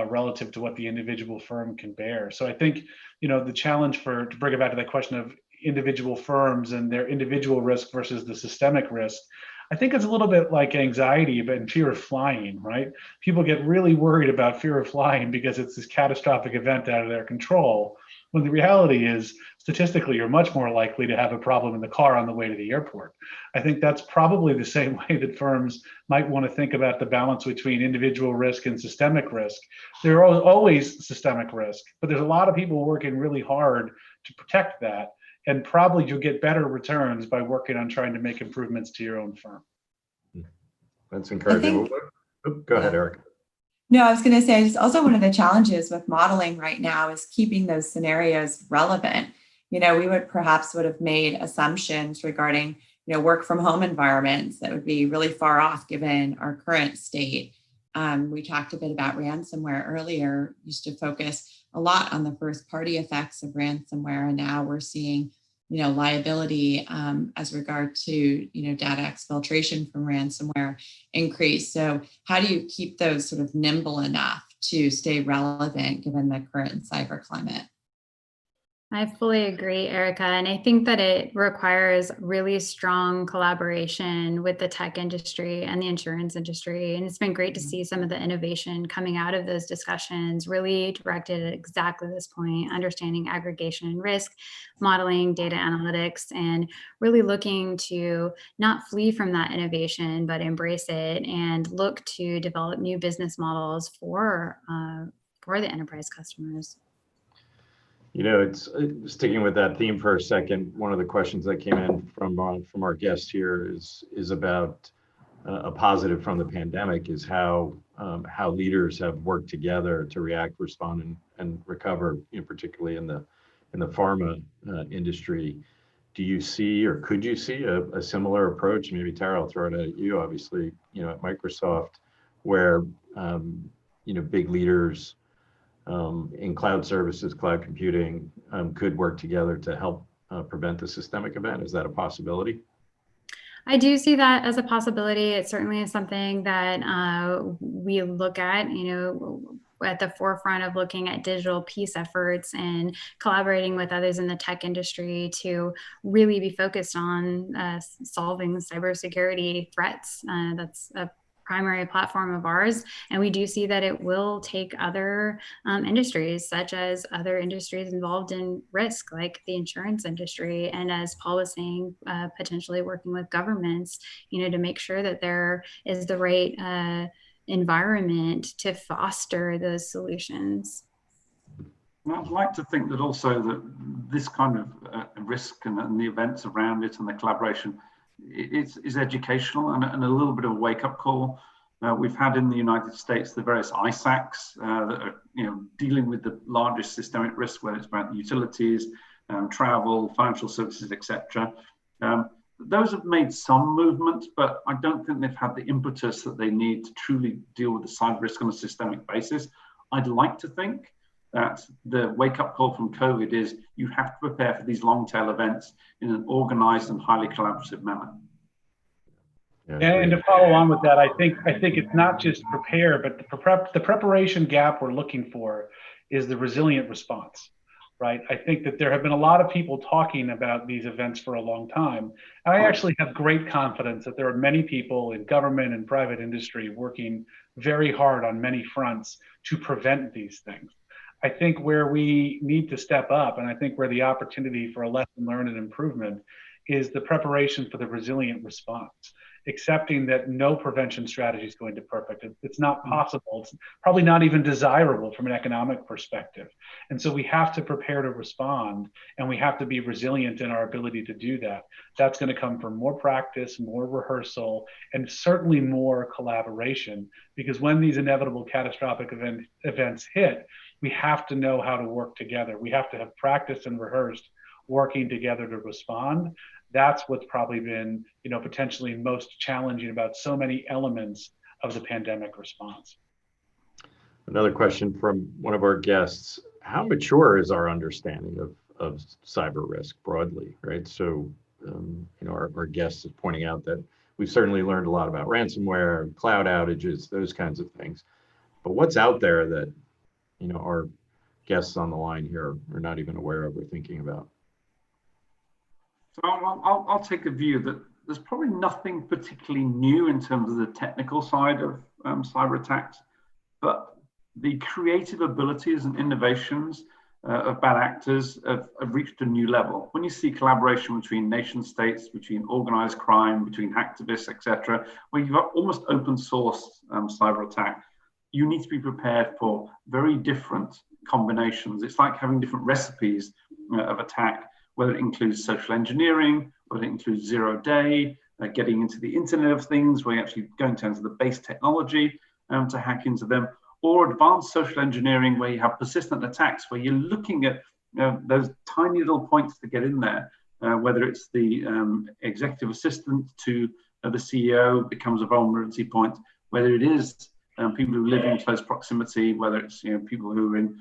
E: relative to what the individual firm can bear. So I think, the challenge to bring it back to that question of individual firms and their individual risk versus the systemic risk, I think it's a little bit like anxiety and fear of flying, right? People get really worried about fear of flying because it's this catastrophic event out of their control, when the reality is, statistically, you're much more likely to have a problem in the car on the way to the airport. I think that's probably the same way that firms might want to think about the balance between individual risk and systemic risk. There are always systemic risk, but there's a lot of people working really hard to protect that. And probably you'll get better returns by working on trying to make improvements to your own firm.
A: That's encouraging. Go ahead, Eric.
C: No, I was going to say, it's also one of the challenges with modeling right now is keeping those scenarios relevant. We would have made assumptions regarding, work from home environments that would be really far off given our current state. We talked a bit about ransomware earlier, used to focus a lot on the first party effects of ransomware. And now we're seeing, liability as regard to, data exfiltration from ransomware increase. So how do you keep those sort of nimble enough to stay relevant given the current cyber climate?
B: I fully agree, Erica. And I think that it requires really strong collaboration with the tech industry and the insurance industry. And it's been great to see some of the innovation coming out of those discussions, really directed at exactly this point, understanding aggregation and risk, modeling, data analytics, and really looking to not flee from that innovation, but embrace it and look to develop new business models for the enterprise customers.
A: It's sticking with that theme for a second. One of the questions that came in from our guest here is about a positive from the pandemic is how leaders have worked together to react, respond, and recover, particularly in in the pharma industry. Do you see, or could you see a similar approach? Maybe Tara, I'll throw it at you, obviously, at Microsoft, where, big leaders in cloud services, cloud computing could work together to help prevent the systemic event? Is that a possibility?
B: I do see that as a possibility. It certainly is something that we look at, at the forefront of looking at digital peace efforts and collaborating with others in the tech industry to really be focused on solving cybersecurity threats. That's a primary platform of ours. And we do see that it will take other industries, such as other industries involved in risk, like the insurance industry. And as Paul was saying, potentially working with governments, to make sure that there is the right environment to foster those solutions.
D: I'd like to think that also that this kind of risk and the events around it and the collaboration is educational and a little bit of a wake-up call. We've had in the United States the various ISACs that are dealing with the largest systemic risk, whether it's about utilities, travel, financial services, etc. Those have made some movement, but I don't think they've had the impetus that they need to truly deal with the cyber risk on a systemic basis. I'd like to think that the wake-up call from COVID is you have to prepare for these long-tail events in an organized and highly collaborative manner.
E: And to follow on with that, I think it's not just prepare, but the preparation gap we're looking for is the resilient response, right? I think that there have been a lot of people talking about these events for a long time. And I actually have great confidence that there are many people in government and private industry working very hard on many fronts to prevent these things. I think where we need to step up, and I think where the opportunity for a lesson learned and improvement is the preparation for the resilient response, accepting that no prevention strategy is going to perfect. It's not possible. It's probably not even desirable from an economic perspective. And so we have to prepare to respond, and we have to be resilient in our ability to do that. That's going to come from more practice, more rehearsal, and certainly more collaboration, because when these inevitable catastrophic events hit, we have to know how to work together. We have to have practiced and rehearsed working together to respond. That's what's probably been, potentially most challenging about so many elements of the pandemic response.
A: Another question from one of our guests: how mature is our understanding of cyber risk broadly, right? So, our guest is pointing out that we've certainly learned a lot about ransomware, cloud outages, those kinds of things. But what's out there that, our guests on the line here are not even aware of or thinking about?
D: So I'll take a view that there's probably nothing particularly new in terms of the technical side of cyber attacks, but the creative abilities and innovations of bad actors have reached a new level. When you see collaboration between nation states, between organized crime, between activists, etc., where you've got almost open source cyber attack, you need to be prepared for very different combinations. It's like having different recipes of attack, whether it includes social engineering, whether it includes zero-day, getting into the Internet of Things, where you're actually going to enter the base technology to hack into them, or advanced social engineering, where you have persistent attacks, where you're looking at those tiny little points to get in there, whether it's the executive assistant to the CEO becomes a vulnerability point, whether it is people who live in close proximity, whether it's people who are in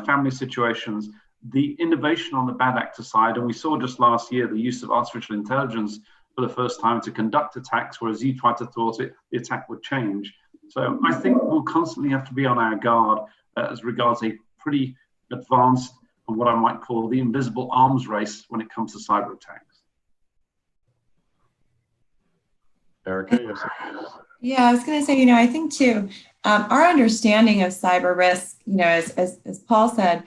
D: family situations. The innovation on the bad actor side, and we saw just last year the use of artificial intelligence for the first time to conduct attacks, whereas you tried to thwart it, the attack would change. So I think we'll constantly have to be on our guard as regards a pretty advanced and what I might call the invisible arms race when it comes to cyber attacks.
A: Erica, yes.
C: Yeah, I was going to say, I think too, our understanding of cyber risk, as Paul said,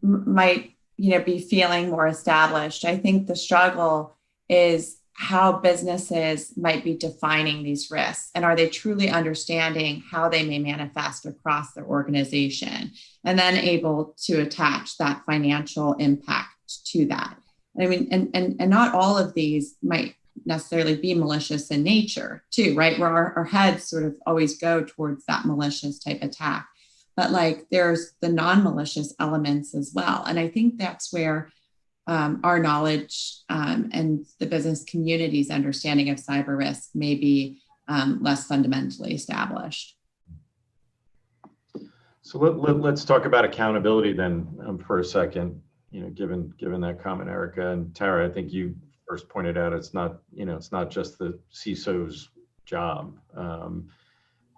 C: might, be feeling more established. I think the struggle is how businesses might be defining these risks, and are they truly understanding how they may manifest across their organization, and then able to attach that financial impact to that. I mean, and not all of these might necessarily be malicious in nature too, right? Where our heads sort of always go towards that malicious type attack. but like there's the non-malicious elements as well. And I think that's where our knowledge and the business community's understanding of cyber risk may be less fundamentally established.
A: So let's talk about accountability then for a second. Given that comment, Erica and Tara, I think you first pointed out it's not just the CISO's job.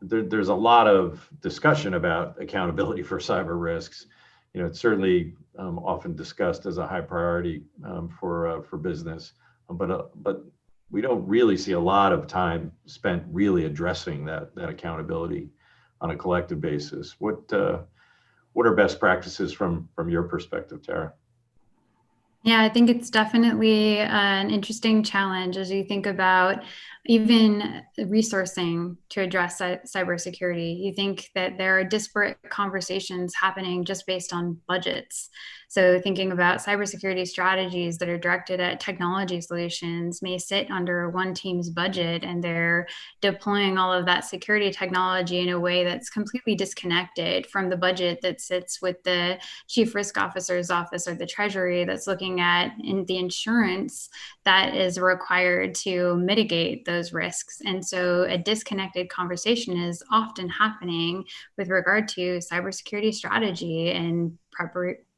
A: There's a lot of discussion about accountability for cyber risks. It's certainly often discussed as a high priority for business, but we don't really see a lot of time spent really addressing that accountability on a collective basis. What are best practices from your perspective, Tara?
B: Yeah, I think it's definitely an interesting challenge as you think about even resourcing to address cybersecurity. You think that there are disparate conversations happening just based on budgets. So thinking about cybersecurity strategies that are directed at technology solutions may sit under one team's budget, and they're deploying all of that security technology in a way that's completely disconnected from the budget that sits with the chief risk officer's office or the treasury that's looking at the insurance that is required to mitigate those risks. And so a disconnected conversation is often happening with regard to cybersecurity strategy and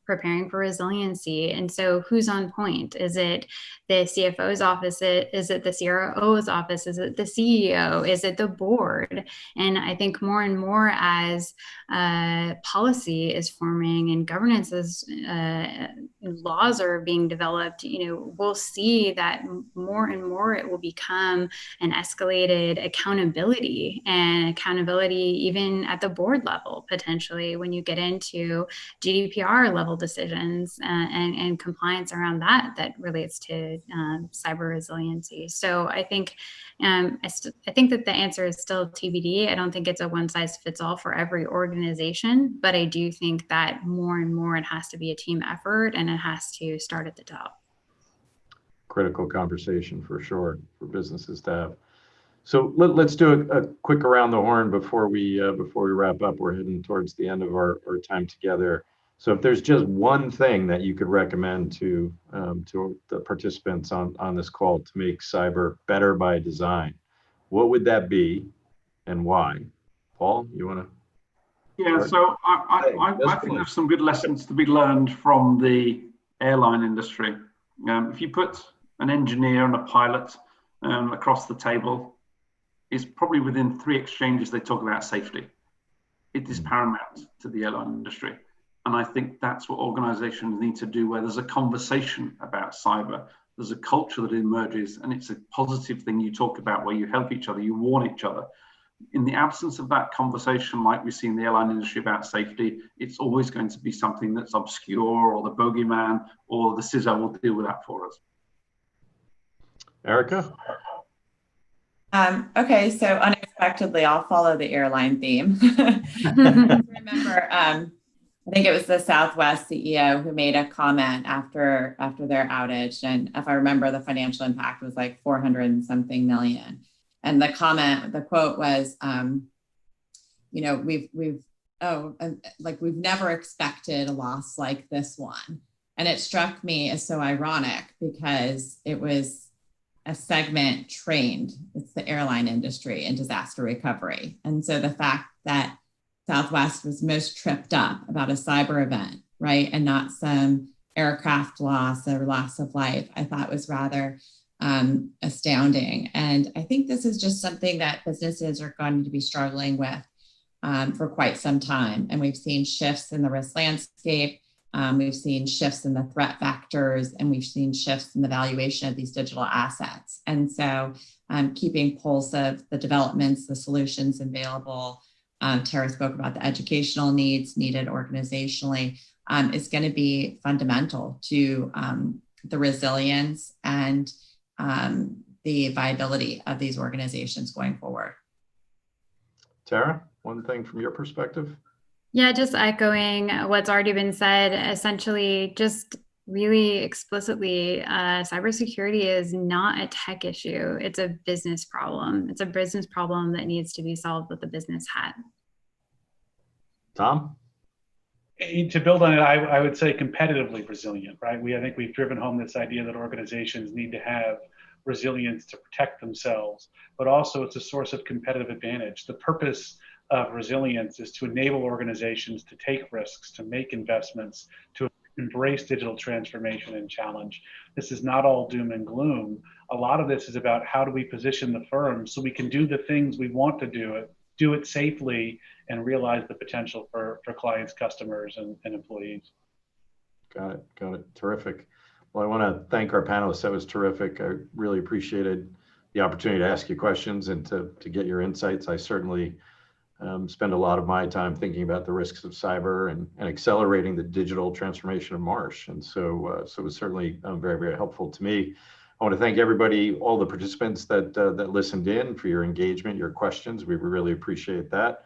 B: preparing for resiliency. And so who's on point? Is it the CFO's office? Is it the CRO's office? Is it the CEO? Is it the board? And I think more and more as policy is forming and governance is laws are being developed, we'll see that more and more it will become an escalated accountability even at the board level, potentially when you get into GDPR level decisions and compliance around that relates to cyber resiliency. So I think I think that the answer is still TBD. I don't think it's a one size fits all for every organization, but I do think that more and more it has to be a team effort and it has to start at the top.
A: Critical conversation for sure for businesses to have. So let's do a quick around the horn before we wrap up. We're heading towards the end of our time together. So if there's just one thing that you could recommend to the participants on this call to make cyber better by design, what would that be and why? Paul, you want to?
D: Yeah, so I think there's some good lessons to be learned from the airline industry. If you put an engineer and a pilot across the table, it's probably within 3 exchanges they talk about safety. It is paramount to the airline industry. And I think that's what organizations need to do, where there's a conversation about cyber, there's a culture that emerges, and it's a positive thing you talk about where you help each other, you warn each other. In the absence of that conversation, like we see in the airline industry about safety, it's always going to be something that's obscure, or the bogeyman or the CISO will deal with that for us.
A: Erica?
C: Okay, so unexpectedly, I'll follow the airline theme. Remember, I think it was the Southwest CEO who made a comment after their outage, and if I remember, the financial impact was like 400 and something million. And the quote was, we've never expected a loss like this one. And it struck me as so ironic because it was a segment trained, it's the airline industry in disaster recovery. And so the fact that Southwest was most tripped up about a cyber event, right, and not some aircraft loss or loss of life, I thought was rather astounding. And I think this is just something that businesses are going to be struggling with for quite some time. And we've seen shifts in the risk landscape. We've seen shifts in the threat vectors, and we've seen shifts in the valuation of these digital assets. And so keeping pulse of the developments, the solutions available, Tara spoke about the educational needs needed organizationally, is going to be fundamental to the resilience and the viability of these organizations going forward.
A: Tara, one thing from your perspective?
B: Yeah, just echoing what's already been said, essentially just really explicitly, cybersecurity is not a tech issue. It's a business problem. It's a business problem that needs to be solved with a business hat.
A: Tom?
E: To build on it, I would say competitively resilient, right? I think we've driven home this idea that organizations need to have resilience to protect themselves, but also it's a source of competitive advantage. The purpose of resilience is to enable organizations to take risks, to make investments, to embrace digital transformation and challenge. This is not all doom and gloom. A lot of this is about how do we position the firm so we can do the things we want to do it safely, and realize the potential for clients, customers, and employees.
A: Got it. Terrific. Well, I want to thank our panelists. That was terrific. I really appreciated the opportunity to ask you questions and to get your insights. I certainly spend a lot of my time thinking about the risks of cyber and accelerating the digital transformation of Marsh. And so it was certainly very, very helpful to me. I want to thank everybody, all the participants that listened in, for your engagement, your questions. We really appreciate that.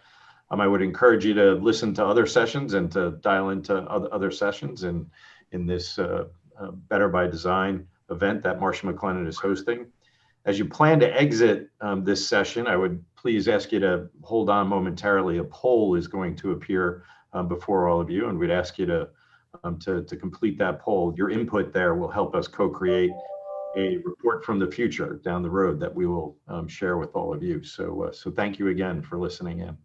A: I would encourage you to listen to other sessions and to dial into other sessions in this Better by Design event that Marsh & McLennan is hosting. As you plan to exit this session, I would please ask you to hold on momentarily. A poll is going to appear before all of you, and we'd ask you to complete that poll. Your input there will help us co-create a report from the future down the road that we will share with all of you. So thank you again for listening in.